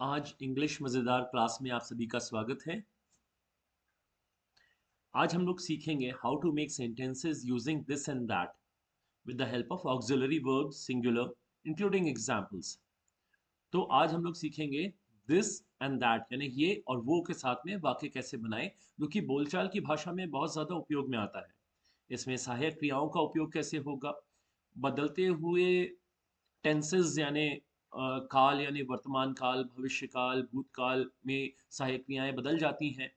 आज इंग्लिश मज़ेदार क्लास में आप सभी का स्वागत है। आज हम लोग सीखेंगे how to make sentences using this and that with the help of auxiliary verbs singular including examples. तो आज हम लोग सीखेंगे दिस एंड दैट यानी ये और वो के साथ में वाक्य कैसे बनाएं, जो कि बोलचाल की भाषा में बहुत ज़्यादा उपयोग में आता है। इसमें सहायक क्रियाओं का उपयोग कैसे होगा, बदलते हुए टेंसेस यानी काल यानी वर्तमान काल, भविष्य काल, भूतकाल में सहायक क्रियाएं बदल जाती हैं,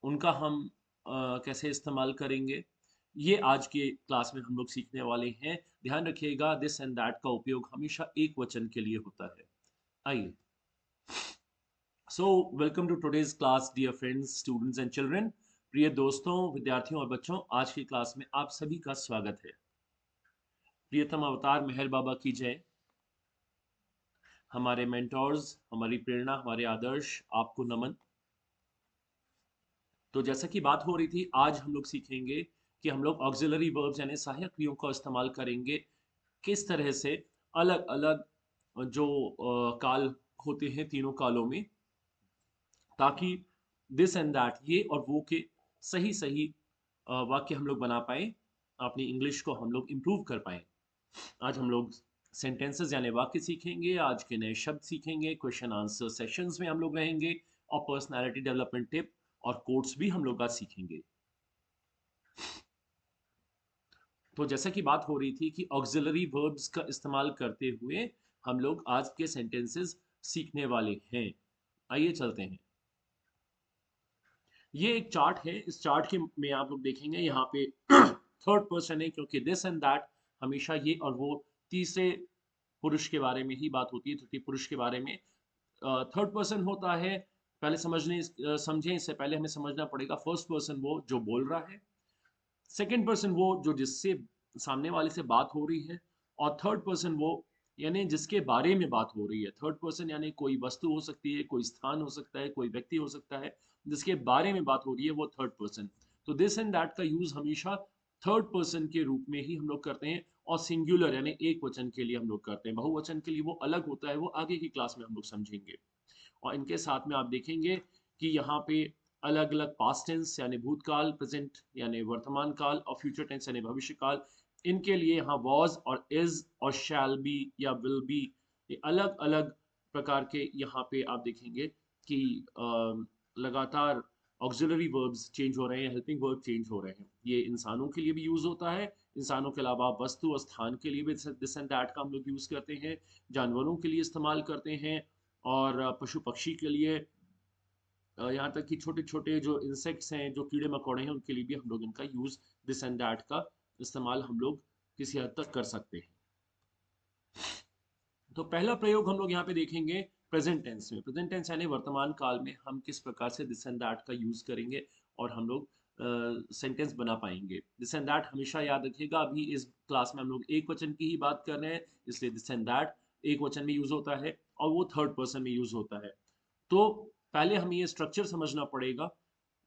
उनका हम कैसे इस्तेमाल करेंगे, ये आज के क्लास में हम लोग सीखने वाले हैं। ध्यान रखिएगा, दिस एंड दैट का उपयोग हमेशा एक वचन के लिए होता है। आइए, so welcome to today's class dear friends, students and children. प्रिय दोस्तों, विद्यार्थियों और बच्चों, आज की क्लास में आप सभी का स्वागत है। प्रियतम अवतार मेहर बाबा की जय। हमारे मेंटोर्स, हमारी प्रेरणा, हमारे आदर्श, आपको नमन। तो जैसा कि बात हो रही थी, आज हम लोग सीखेंगे कि हम लोग ऑक्सिलरी वर्ब्स यानी सहायक क्रियाओं का इस्तेमाल करेंगे किस तरह से अलग अलग जो काल होते हैं तीनों कालों में, ताकि दिस एंड दैट ये और वो के सही सही वाक्य हम लोग बना पाए, अपनी इंग्लिश को हम लोग इम्प्रूव कर पाए। आज हम लोग सेंटेंसेस यानी वाक्य सीखेंगे, आज के नए शब्द सीखेंगे, क्वेश्चन आंसर सेशंस में हम लोग रहेंगे, और पर्सनालिटी डेवलपमेंट टिप और कोट्स भी हम लोग आज सीखेंगे। तो जैसा कि बात हो रही थी कि ऑक्सिलरी वर्ब्स का इस्तेमाल करते हुए हम लोग आज के सेंटेंसेस सीखने वाले हैं। आइए चलते हैं। ये एक चार्ट है, इस चार्ट के में आप लोग देखेंगे यहाँ पे थर्ड पर्सन है, क्योंकि दिस एंड दैट हमेशा ये और वो तीसरे पुरुष के बारे में ही बात होती है, तृतीय पुरुष के बारे में थर्ड पर्सन होता है। पहले समझें, इससे पहले हमें समझना पड़ेगा फर्स्ट पर्सन वो जो बोल रहा है, सेकंड पर्सन वो जो जिससे सामने वाले से बात हो रही है, और थर्ड पर्सन वो यानी जिसके बारे में बात हो रही है। थर्ड पर्सन यानी कोई वस्तु हो सकती है, कोई स्थान हो सकता है, कोई व्यक्ति हो सकता है, जिसके बारे में बात हो रही है वो थर्ड पर्सन। तो दिस एंड दैट का यूज हमेशा थर्ड पर्सन के रूप में ही हम लोग करते हैं, और सिंगुलर यानी एक वचन के लिए हम लोग करते हैं। बहुवचन के लिए वो अलग होता है, वो आगे की क्लास में हम लोग समझेंगे। और इनके साथ में आप देखेंगे कि यहाँ पे अलग अलग पास्ट टेंस यानी भूतकाल, प्रेजेंट यानी वर्तमान काल, और फ्यूचर टेंस यानी भविष्य काल, इनके लिए यहाँ वॉज और इज और शैल बी या विल बी, ये अलग अलग प्रकार के यहाँ पे आप देखेंगे कि लगातार ऑक्सिलरी वर्ब्स चेंज हो रहे हैं, हेल्पिंग वर्ब चेंज हो रहे हैं। ये इंसानों के लिए भी यूज होता है, इंसानों के अलावा वस्तु और स्थान के लिए भी दिस एंड दैट का हम लोग यूज करते हैं, जानवरों के लिए इस्तेमाल करते हैं, और पशु पक्षी के लिए, यहाँ तक कि छोटे छोटे जो इंसेक्ट्स हैं, जो कीड़े मकोड़े हैं, उनके लिए भी हम लोग इनका यूज दिस एंड दैट का इस्तेमाल हम लोग किसी हद तक कर सकते हैं। तो पहला प्रयोग हम लोग यहाँ पे देखेंगे प्रेजेंट टेंस में। प्रेजेंट टेंस यानी वर्तमान काल में हम किस प्रकार से दिस एंड दैट का यूज करेंगे और हम लोग सेंटेंस बना पाएंगे। दिस एंड दैट हमेशा याद रखिएगा, अभी इस क्लास में हम लोग एक वचन की ही बात कर रहे हैं, इसलिए दिस एंड दैट एक वचन में यूज होता है और वो थर्ड पर्सन में यूज होता है। तो पहले हमें ये स्ट्रक्चर समझना पड़ेगा।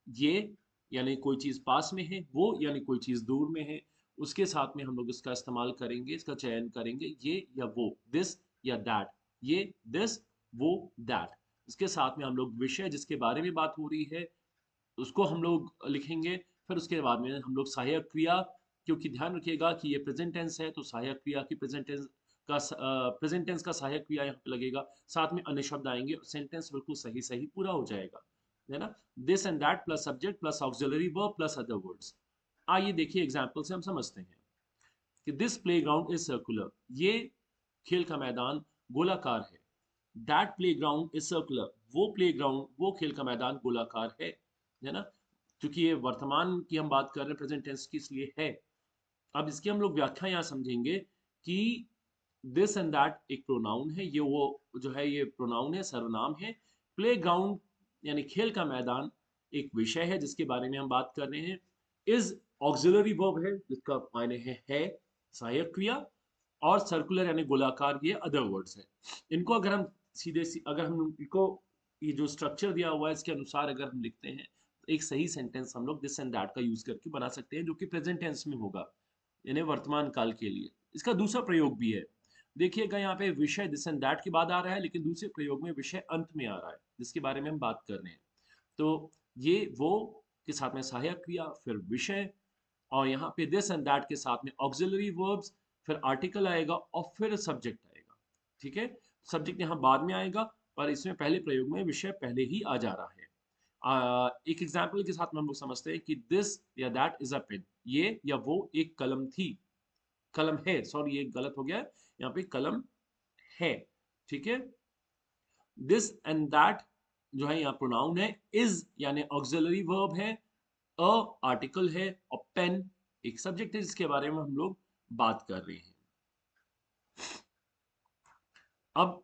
ये यानी कोई चीज़ पास में है, वो यानी कोई चीज़ दूर में है, उसके साथ में हम लोग इसका इस्तेमाल करेंगे, इसका चयन करेंगे, ये या वो, दिस या दैट, ये दिस, वो दैट। इसके साथ में हम लोग विषय जिसके बारे में बात हो रही है उसको हम लोग लिखेंगे। फिर उसके बाद में हम लोग सहायक क्रिया, क्योंकि ध्यान रखिएगा कि ये प्रेजेंट टेंस है, तो सहायक क्रिया की प्रेजेंट टेंस का सहायक क्रिया यहाँ पे लगेगा, साथ में अन्य शब्द आएंगे, सेंटेंस बिल्कुल सही सही पूरा हो जाएगा, है ना। This and that plus subject plus auxiliary verb plus other words. आइए देखिए एग्जाम्पल से हम समझते हैं कि this play ground is circular, ये खेल का मैदान गोलाकार है। That play ground is circular, वो प्ले ग्राउंड, वो खेल का मैदान गोलाकार है ना। क्योंकि ये वर्तमान की हम बात कर रहे हैं, प्रेजेंट टेंस की, इसलिए है। अब इसकी हम लोग व्याख्या यहाँ समझेंगे कि दिस एंड दैट एक प्रोनाउन है, ये वो जो है ये प्रोनाउन है, सर्वनाम है। प्ले ग्राउंड यानी खेल का मैदान एक विषय है जिसके बारे में हम बात कर रहे हैं। इज ऑक्सिलरी वर्ब है जिसका मायने है सहायक क्रिया, और सर्कुलर यानी गोलाकार, ये अदर वर्ड्स है। इनको अगर हम अगर हम इनको ये जो स्ट्रक्चर दिया हुआ है इसके अनुसार अगर हम लिखते हैं, तो एक सही सेंटेंस हम लोग दिस एंड दैट का यूज करके बना सकते हैं, जो कि प्रेजेंट टेंस में होगा, यानी वर्तमान काल के लिए। इसका दूसरा प्रयोग भी है, देखिएगा यहाँ पे विषय दिस एंड दैट के बाद आ रहा है, लेकिन दूसरे प्रयोग में विषय अंत में आ रहा है, जिसके बारे में हम बात कर रहे हैं। तो ये वो के साथ में सहायक क्रिया, फिर विषय, और यहाँ पे दिस एंड दैट के साथ में ऑक्सिलरी वर्ब्स, फिर आर्टिकल आएगा और फिर सब्जेक्ट आएगा। ठीक है, सब्जेक्ट यहाँ बाद में आएगा, पर इसमें पहले प्रयोग में विषय पहले ही आ जा रहा है। एक एग्जाम्पल के साथ में हम लोग समझते हैं कि दिस या दैट इज अ पेन, ये या वो एक कलम थी, कलम है, सॉरी ये गलत हो गया है, यहाँ पे कलम है। ठीक है, दिस एंड दैट जो है यहाँ प्रोनाउन है, इज यानी ऑक्सिलरी वर्ब है, अ आर्टिकल है, और पेन एक सब्जेक्ट है जिसके बारे में हम लोग बात कर रहे हैं। अब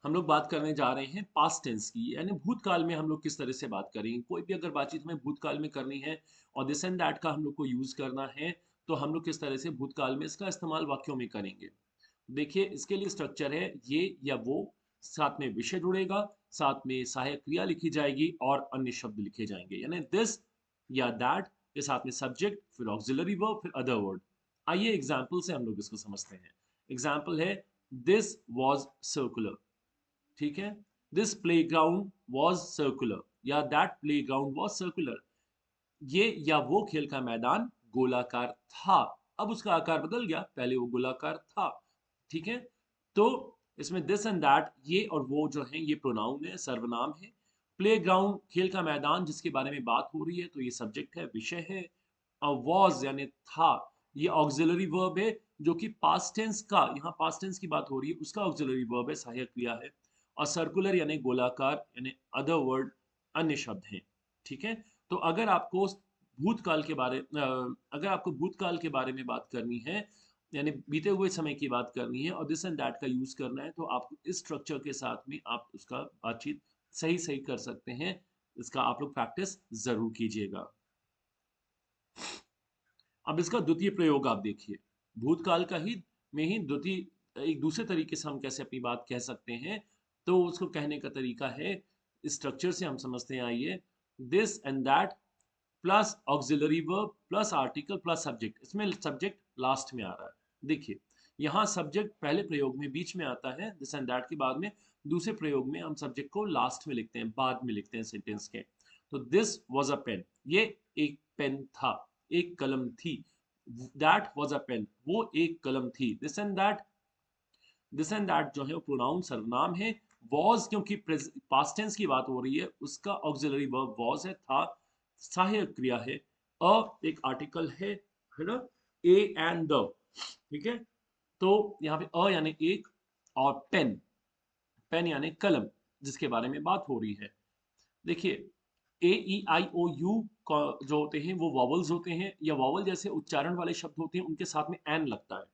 हम लोग बात करने जा रहे हैं पास्ट टेंस की, यानी भूतकाल में हम लोग किस तरह से बात करेंगे। कोई भी अगर बातचीत हमें भूतकाल में करनी है और दिस एंड दैट का हम लोग को यूज करना है, तो हम लोग किस तरह से भूतकाल में इसका इस्तेमाल वाक्यों में करेंगे। देखिए इसके लिए स्ट्रक्चर है ये या वो, साथ में विषय जुड़ेगा, साथ में सहायक क्रिया लिखी जाएगी और अन्य शब्द लिखे जाएंगे, यानी दिस या दैट के साथ में सब्जेक्ट, फिर ऑक्सिलरी वर्ब, फिर अदर वर्ड। आइए एग्जाम्पल से हम लोग इसको समझते हैं। एग्जाम्पल है दिस वॉज सर्कुलर। ठीक है, दिस प्लेग्राउंड वॉज सर्कुलर या दैट प्लेग्राउंड वॉज सर्कुलर। ये या वो खेल का मैदान गोलाकार था। अब उसका आकार बदल गया, पहले वो गोलाकार था। ठीक है, तो इसमें दिस एंड दैट, ये और वो जो है ये प्रोनाउन है, सर्वनाम है। प्लेग्राउंड खेल का मैदान जिसके बारे में बात हो रही है, तो ये सब्जेक्ट है, विषय है। और वॉज यानी था, ये ऑक्सिलरी वर्ब है, जो कि पास्ट टेंस का, यहाँ पास्ट टेंस की बात हो रही है, उसका ऑक्सिलरी वर्ब है, सहायक क्रिया है। और सर्कुलर यानी गोलाकार यानी अदर वर्ड, अन्य शब्द हैं। ठीक है, तो अगर आपको भूतकाल के बारे अगर आपको भूतकाल के बारे में बात करनी है, यानी बीते हुए समय की बात करनी है और दिस एंड दैट का यूज करना है, तो आपको इस स्ट्रक्चर के साथ में आप उसका बातचीत सही सही कर सकते हैं। इसका आप लोग प्रैक्टिस जरूर कीजिएगा। अब इसका द्वितीय प्रयोग आप देखिए, भूतकाल का ही में ही द्वितीय एक दूसरे तरीके से हम कैसे अपनी बात कह सकते हैं। तो उसको कहने का तरीका है, स्ट्रक्चर से हम समझते हैं, आइए। This and that plus auxiliary verb plus article plus subject, इसमें सब्जेक्ट लास्ट में आ रहा है। देखिए यहाँ सब्जेक्ट पहले प्रयोग में बीच में आता है दिस एंड दैट के बाद में, दूसरे प्रयोग में हम सब्जेक्ट को लास्ट में लिखते हैं, बाद में लिखते हैं सेंटेंस के। तो दिस वॉज अ पेन, ये एक पेन था, एक कलम थी। दैट वॉज अ पेन, वो एक कलम थी। दिस एंड दैट जो है वो प्रोनाउन सर्वनाम है। वॉज क्योंकि पास्ट टेंस की बात हो रही है, उसका ऑक्सिलरी वर्ब वॉज है, था सहायक क्रिया है। अ एक आर्टिकल है ना, ए एंड द। ठीक है, तो यहाँ पे अ यानी एक, और पेन, पेन यानी कलम, जिसके बारे में बात हो रही है। देखिए ए ई आई ओ यू जो होते हैं वो वॉवल्स होते हैं, या वॉवल जैसे उच्चारण वाले शब्द होते हैं उनके साथ में एन लगता है।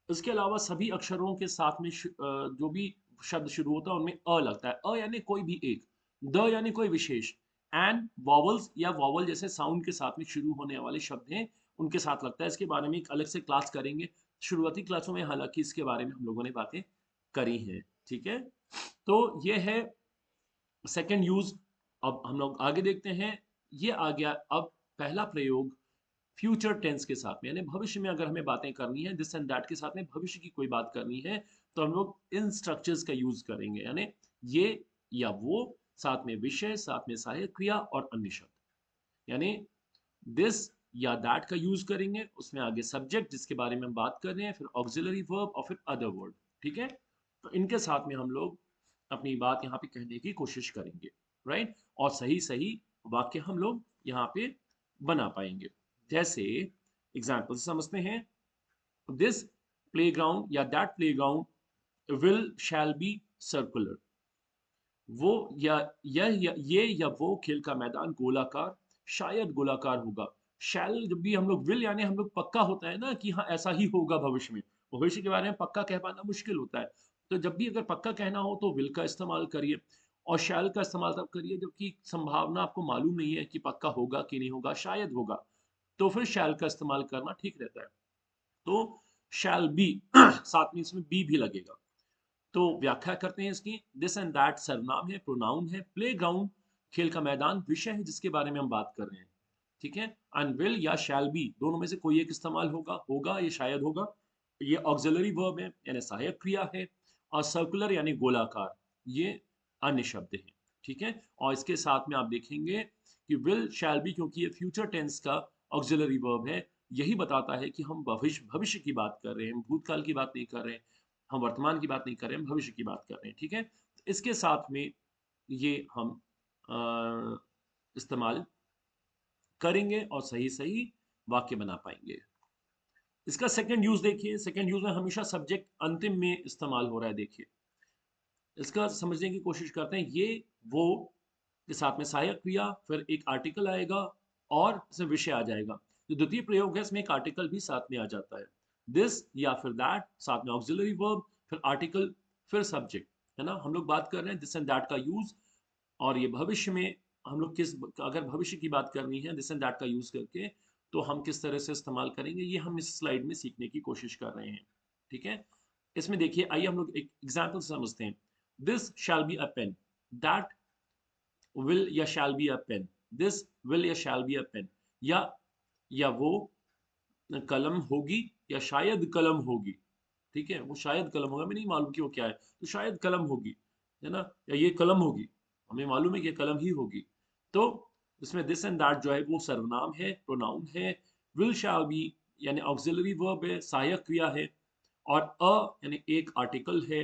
इसके अलावा सभी अक्षरों के साथ में जो भी शब्द शुरू होता है उनमें अ लगता है। अ यानी कोई भी एक, द यानी कोई विशेष, एंड वॉवल्स या वॉवल जैसे साउंड के साथ में शुरू होने वाले शब्द हैं, उनके साथ लगता है। इसके बारे में एक अलग से क्लास करेंगे, शुरुआती क्लासों में हालांकि इसके बारे में हम लोगों ने बातें करी हैं। ठीक है, तो ये है सेकेंड यूज। अब हम लोग आगे देखते हैं, ये आ गया अब पहला प्रयोग फ्यूचर टेंस के साथ में, यानी भविष्य में अगर हमें बातें करनी है, दिस एंड दैट के साथ में भविष्य की कोई बात करनी है, तो हम लोग इन स्ट्रक्चर्स का यूज करेंगे, यानी ये या वो, साथ में विषय, साथ में सहायक क्रिया और अन्य शब्द। यानी दिस या दैट का यूज करेंगे, उसमें आगे सब्जेक्ट जिसके बारे में हम बात कर रहे हैं, फिर ऑक्सिलरी वर्ब और फिर अदर वर्ड। ठीक है, तो इनके साथ में हम लोग अपनी बात यहाँ पे कहने की कोशिश करेंगे, राइट, और सही सही वाक्य हम लोग यहाँ पे बना पाएंगे। जैसे एग्जाम्पल समझते हैं, दिस प्लेग्राउंड या that playground will shall be circular. वो या यह या ये या वो खेल का मैदान गोलाकार, शायद गोलाकार होगा। शैल जब भी हम लोग, विल यानी हम लोग पक्का होता है ना कि हाँ ऐसा ही होगा भविष्य में, भविष्य के बारे में पक्का कह पाना मुश्किल होता है। तो जब भी अगर पक्का कहना हो तो विल का इस्तेमाल करिए, और शैल का इस्तेमाल तब करिए जबकि संभावना आपको मालूम नहीं है कि पक्का होगा कि नहीं होगा, शायद होगा, तो फिर शैल का इस्तेमाल करना ठीक रहता है। तो शैल बी साथ में इसमें बी भी लगेगा। तो व्याख्या करते हैं इसकी, दिस एंड दैट सर्वनाम है, प्रोनाउन है, प्ले ग्राउंड खेल का मैदान विषय है जिसके बारे में हम बात कर रहे हैं। ठीक है, एंड विल या शैल बी दोनों में से कोई एक इस्तेमाल होगा, होगा या शायद होगा। ये ऑक्सिलरी वर्ब है यानी सहायक क्रिया है, और सर्कुलर यानी गोलाकार, ये अन्य शब्द है। ठीक है, और इसके साथ में आप देखेंगे कि विल शैल बी, क्योंकि ये फ्यूचर टेंस का ऑक्सिलरी वर्ब है, यही बताता है कि हम भविष्य भविष्य की बात कर रहे हैं, हम भूतकाल की बात नहीं कर रहे हैं, हम वर्तमान की बात नहीं कर रहे हैं, हम भविष्य की बात कर रहे हैं। ठीक है, तो इसके साथ में ये हम इस्तेमाल करेंगे और सही सही वाक्य बना पाएंगे। इसका सेकंड यूज देखिए, सेकंड यूज में हमेशा सब्जेक्ट अंतिम में इस्तेमाल हो रहा है। देखिए, इसका समझने की कोशिश करते हैं। ये वो के साथ में सहायक क्रिया, फिर एक आर्टिकल आएगा और इसमें विषय आ जाएगा। जो द्वितीय प्रयोग है इसमें एक आर्टिकल भी साथ में आ जाता है, दिस या फिर दैट, साथ में ऑक्सिलरी वर्ब, फिर आर्टिकल, फिर सब्जेक्ट, है ना। हम लोग बात कर रहे हैं दिस एंड दैट का यूज, और ये भविष्य में हम लोग किस, अगर भविष्य की बात करनी है दिस एंड दैट का यूज करके, तो हम किस तरह से इस्तेमाल करेंगे, ये हम इस स्लाइड में सीखने की कोशिश कर रहे हैं। ठीक है, इसमें देखिए, आइए हम लोग एक एग्जाम्पल समझते हैं। This shall be a pen, that will या shall be a pen, this will या शैल बी अ पेन, या वो कलम होगी या शायद कलम होगी। ठीक है, वो शायद कलम होगा, हमें नहीं मालूम कि वो क्या है, तो शायद कलम होगी, है ना, या ये कलम होगी, हमें मालूम है कि ये कलम ही होगी। तो इसमें दिस एंड दैट जो है वो सर्वनाम है, प्रोनाउन है। विल शैल बी यानी ऑक्सिलरी वर्ब है, सहायक क्रिया है, और अ यानी एक आर्टिकल है,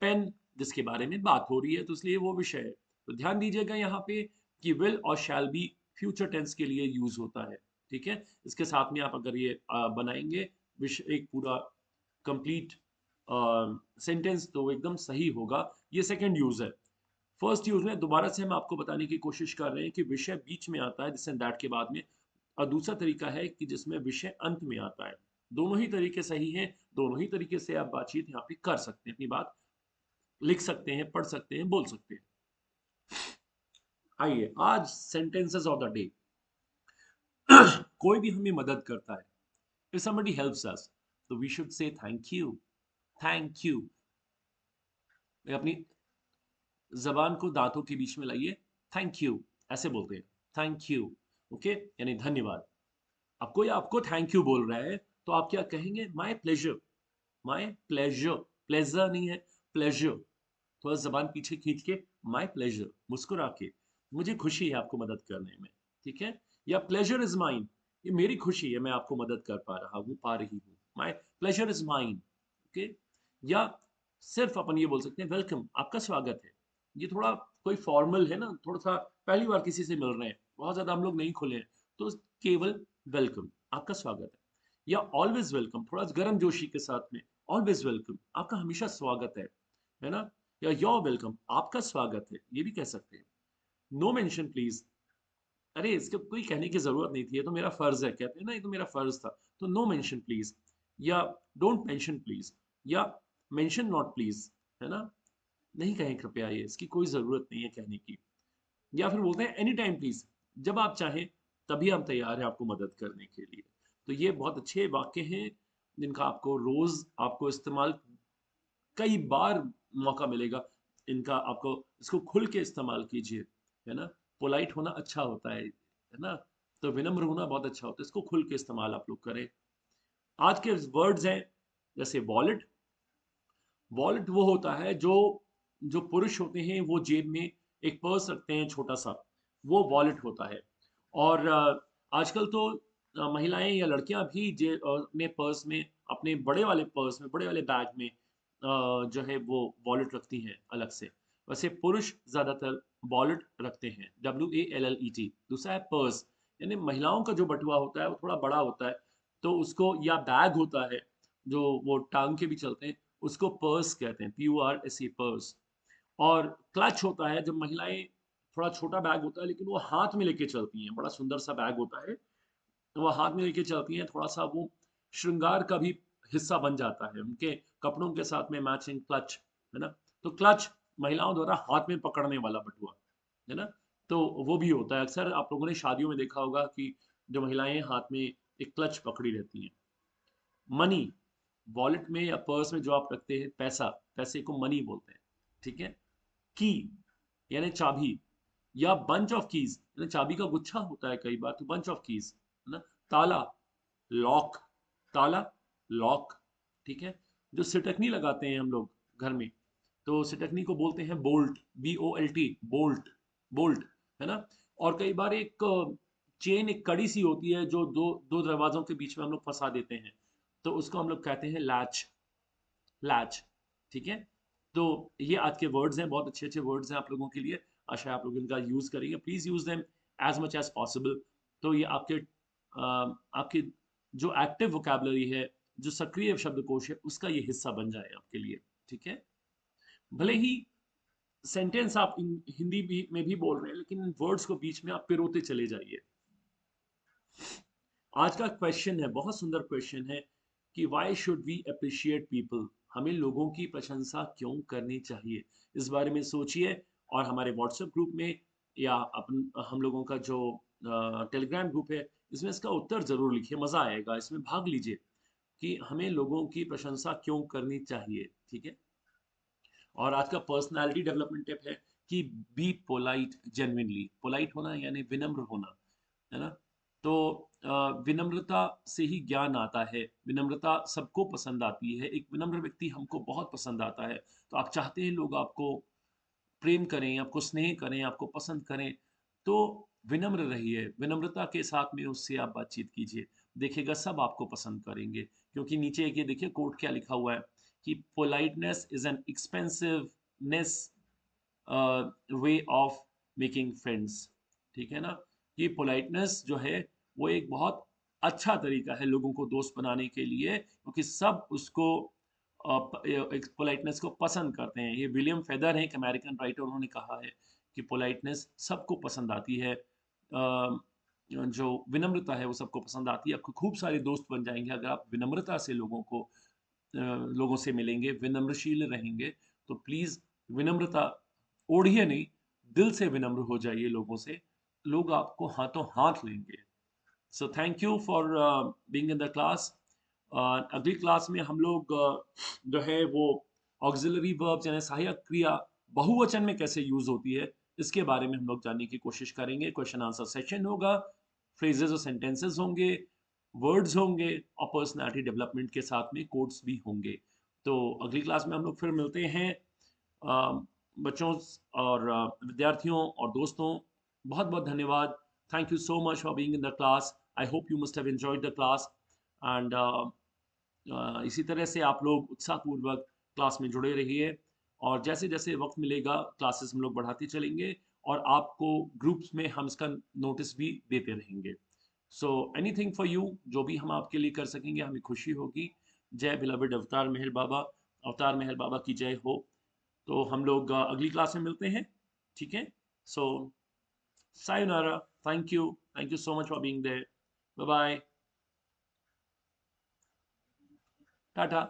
पेन जिसके बारे में बात हो रही है, तो इसलिए वो विषय है। तो ध्यान दीजिएगा यहाँ पे कि विल और शैल बी फ्यूचर टेंस के लिए यूज होता है। ठीक है, इसके साथ में आप अगर ये बनाएंगे विषय, एक पूरा कंप्लीट सेंटेंस, तो एकदम सही होगा। ये सेकंड यूज है। फर्स्ट यूज में दोबारा से हम आपको बताने की कोशिश कर रहे हैं कि विषय बीच में आता है दिस एंड दैट के बाद में, और दूसरा तरीका है कि जिसमें विषय अंत में आता है। दोनों ही तरीके सही हैं, दोनों ही तरीके से आप बातचीत यहाँ पे कर सकते हैं, अपनी बात लिख सकते हैं, पढ़ सकते हैं, बोल सकते हैं। आइए, आज सेंटेंसेस ऑफ द डे। कोई भी हमें मदद करता है, if somebody helps us, तो we should say thank you, thank you। अपनी जबान को दांतों के बीच में लाइए, थैंक यू, ऐसे बोलते हैं, थैंक यू। ओके, यानी धन्यवाद। अब कोई आपको थैंक यू बोल रहा है, तो आप क्या कहेंगे, my pleasure, my pleasure, pleasure नहीं है, प्लेजर। थोड़ा जबान पीछे खींच के, माई प्लेजर, मुस्कुरा के, मुझे खुशी है आपको मदद करने में। ठीक है, या प्लेजर इज माइन, ये मेरी खुशी है, मैं आपको मदद कर पा रहा हूँ, पा रही हूँ, my pleasure is mine. Okay, या सिर्फ अपन ये बोल सकते हैं, वेलकम, आपका स्वागत है। ये थोड़ा कोई फॉर्मल है ना, थोड़ा सा पहली बार किसी से मिल रहे हैं, बहुत ज्यादा हम लोग नहीं खुले हैं, तो केवल वेलकम, आपका स्वागत है। या ऑलवेज वेलकम, थोड़ा गर्म जोशी के साथ में, ऑलवेज वेलकम, आपका हमेशा स्वागत है ना। या योर वेलकम, आपका स्वागत है, ये भी कह सकते हैं। नो मेंशन प्लीज, अरे इसके कोई कहने की जरूरत नहीं थी, ये तो मेरा फर्ज है, कहते हैं ना, ये तो मेरा फर्ज था, तो नो मेंशन प्लीज। या डोंट मेंशन प्लीज, या मेंशन नॉट प्लीज, है ना, नहीं कहें कृपया, ये इसकी कोई जरूरत नहीं है कहने की। या फिर बोलते हैं एनी टाइम प्लीज, जब आप चाहें तभी हम तैयार हैं आपको मदद करने के लिए। तो ये बहुत अच्छे वाक्य हैं जिनका आपको रोज आपको इस्तेमाल कई बार मौका मिलेगा इनका, आपको इसको खुल के इस्तेमाल कीजिए, है ना। पोलाइट होना अच्छा होता है ना, तो विनम्र होना बहुत अच्छा होता है, इसको खुल के इस्तेमाल आप लोग करें। आज के वर्ड्स हैं जैसे वॉलेट। वॉलेट वो होता है जो जो पुरुष होते हैं वो जेब में एक पर्स रखते हैं छोटा सा, वो वॉलेट होता है। और आजकल तो महिलाएं या लड़कियां भी अपने पर्स में, अपने बड़े वाले पर्स में, बड़े वाले बैग में जो है वो वॉलेट रखती हैं अलग से। वैसे पुरुष ज्यादातर वॉलेट रखते हैं, WALLET। दूसरा है पर्स, यानी महिलाओं का जो बटुआ होता है वो थोड़ा बड़ा होता है, तो उसको, या बैग होता है जो वो टांग के भी चलते हैं, उसको पर्स कहते हैं, PURSE, पर्स। और क्लच होता है जब महिलाएं, थोड़ा छोटा बैग होता है लेकिन वो हाथ में लेके चलती हैं, बड़ा सुंदर सा बैग होता है, तो वो हाथ में लेके चलती हैं, थोड़ा सा वो श्रृंगार का भी हिस्सा बन जाता है, उनके कपड़ों के साथ में मैचिंग क्लच, है ना। तो क्लच महिलाओं द्वारा हाथ में पकड़ने वाला बटुआ, है ना, तो वो भी होता है। अक्सर आप लोगों ने शादियों में देखा होगा कि जो महिलाएं हाथ में एक क्लच पकड़ी रहती हैं। मनी, वॉलेट में या पर्स में जो आप रखते हैं पैसा, पैसे को मनी बोलते हैं। ठीक है, की यानी चाबी, या बंच ऑफ कीज, यानी चाबी का गुच्छा होता है कई बार, तो बंच ऑफ कीज, है ना। ताला, लॉक, ताला, लॉक। ठीक है। जो सिटकनी लगाते हैं हम लोग घर में, तो सिटकनी को बोलते हैं बोल्ट, BOLT, बोल्ट, बोल्ट, है ना। और कई बार एक चेन, एक कड़ी सी होती है जो दो दो दरवाजों के बीच में हम लोग फंसा देते हैं, तो उसको हम लोग कहते हैं लैच, लैच, ठीक है। तो ये आज के वर्ड्स हैं, बहुत अच्छे अच्छे वर्ड्स हैं आप लोगों के लिए। आशा है आप लोग इनका यूज करेंगे, please use them as much as possible. तो ये आपके जो एक्टिव वोकैबुलरी है, जो सक्रिय शब्दकोश है, उसका ये हिस्सा बन जाए आपके लिए, ठीक है। भले ही सेंटेंस आप हिंदी भी में भी बोल रहे हैं, लेकिन इन वर्ड्स को बीच में आप पिरोते चले जाइए। आज का क्वेश्चन है, बहुत सुंदर क्वेश्चन है कि why should we appreciate people, हमें लोगों की प्रशंसा क्यों करनी चाहिए। इस बारे में सोचिए, और हमारे व्हाट्सएप ग्रुप में या अपन हम लोगों का जो टेलीग्राम ग्रुप है, इसमें इसका उत्तर जरूर लिखिए, मजा आएगा, इसमें भाग लीजिए कि हमें लोगों की प्रशंसा क्यों करनी चाहिए, ठीक है। और आज का पर्सनालिटी डेवलपमेंट टिप है कि बी पोलाइट जेन्युइनली, पोलाइट होना यानी विनम्र होना, है ना। तो विनम्रता से ही ज्ञान आता है, विनम्रता सबको पसंद आती है, एक विनम्र व्यक्ति हमको बहुत पसंद आता है। तो आप चाहते हैं लोग आपको प्रेम करें, आपको स्नेह करें, आपको पसंद करें, तो विनम्र रहिए, विनम्रता के साथ में उससे आप बातचीत कीजिए, देखिएगा सब आपको पसंद करेंगे। क्योंकि नीचे एक ये देखिए कोट क्या लिखा हुआ है कि politeness is an expensiveness way of making friends, ठीक है ना। ये पोलाइटनेस जो है वो एक बहुत अच्छा तरीका है लोगों को दोस्त बनाने के लिए, क्योंकि सब उसको पोलाइटनेस को पसंद करते हैं। ये विलियम फेदर है, एक अमेरिकन राइटर, उन्होंने कहा है कि पोलाइटनेस सबको पसंद आती है। जो विनम्रता है वो सबको पसंद आती है। आपको खूब सारे दोस्त बन जाएंगे अगर आप विनम्रता से लोगों से मिलेंगे, विनम्रशील रहेंगे। तो प्लीज विनम्रता ओढ़िए नहीं, दिल से विनम्र हो जाइए लोगों से, लोग आपको हाथों हाथ लेंगे। So thank you for being in the class. अगली क्लास में हम लोग जो है वो ऑक्सिलरी वर्ब्स यानी सहायक क्रिया बहुवचन में कैसे यूज होती है, इसके बारे में हम लोग जानने की कोशिश करेंगे। क्वेश्चन आंसर सेशन होगा, फ्रेजेस और सेंटेंसेस होंगे, वर्ड्स होंगे, और पर्सनालिटी डेवलपमेंट के साथ में कोड्स भी होंगे। तो अगली क्लास में हम लोग फिर मिलते हैं। अ, बच्चों और विद्यार्थियों और दोस्तों, बहुत बहुत धन्यवाद। Thank you so much for being in the class. I hope you must have enjoyed the class, and इसी तरह से आप लोग उत्साहपूर्वक क्लास में जुड़े रहिए, और जैसे जैसे वक्त मिलेगा क्लासेस हम लोग बढ़ाते चलेंगे, और आपको ग्रुप्स में हम इसका नोटिस भी देते रहेंगे। सो एनीथिंग फॉर यू, जो भी हम आपके लिए कर सकेंगे हमें खुशी होगी। जय बिलवर्ड अवतार मेहर बाबा, अवतार मेहर बाबा की जय हो। तो हम लोग अगली क्लास में मिलते हैं, ठीक है। So sayonara, thank you so much for being there, bye bye, Tata.